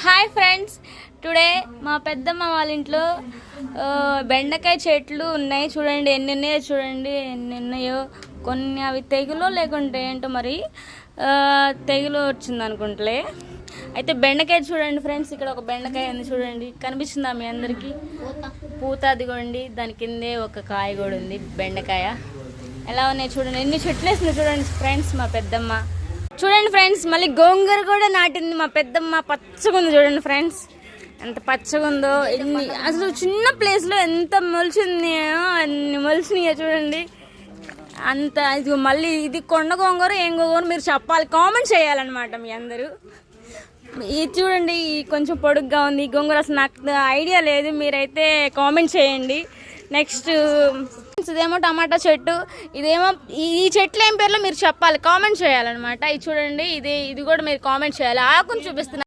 Hi friends, today మా పెద్దమ్మ వాళ్ళ ఇంట్లో బెండకాయ చెట్లు ఉన్నాయి. చూడండి ఎన్ని ఉన్నాయో, చూడండి ఎన్ని ఉన్నాయో. కొన్ని అవి తెగులో లేకుంటే ఏంటో మరి తెగులు వచ్చింది అనుకుంటలే. అయితే బెండకాయ చూడండి ఫ్రెండ్స్, ఇక్కడ ఒక బెండకాయ ఉంది చూడండి, కనిపిస్తుందా మీ అందరికీ? పూత అదిగోండి, దాని కిందే ఒక కాయ కూడా ఉంది బెండకాయ. ఎలా ఉన్నాయి చూడండి, ఎన్ని చెట్లు వేసింది చూడండి ఫ్రెండ్స్ మా పెద్దమ్మ. చూడండి ఫ్రెండ్స్, మళ్ళీ గోంగూర కూడా నాటింది మా పెద్దమ్మ. పచ్చగా ఉంది చూడండి ఫ్రెండ్స్, ఎంత పచ్చగా ఉందో. ఎన్ని అసలు చిన్న ప్లేస్లో ఎంత మొలిచిందో, అన్ని మొలిచినాయో చూడండి. అంత ఇది మళ్ళీ ఇది కొండ గోంగూర ఏం గోంగూర మీరు చెప్పాలి, కామెంట్ చేయాలన్నమాట మీ అందరూ. ఇది చూడండి, కొంచెం పొడుగ్గా ఉంది ఈ గోంగూర. అసలు నాకు ఐడియా లేదు, మీరైతే కామెంట్ చేయండి. నెక్స్ట్ ఇదేమో టమాటా చెట్టు, ఇదేమో ఈ చెట్లు ఏం పేర్లో మీరు చెప్పాలి, కామెంట్ చేయాలన్నమాట. ఇది చూడండి, ఇది కూడా మీరు కామెంట్ చేయాలి. ఆకుని చూపిస్తున్నా.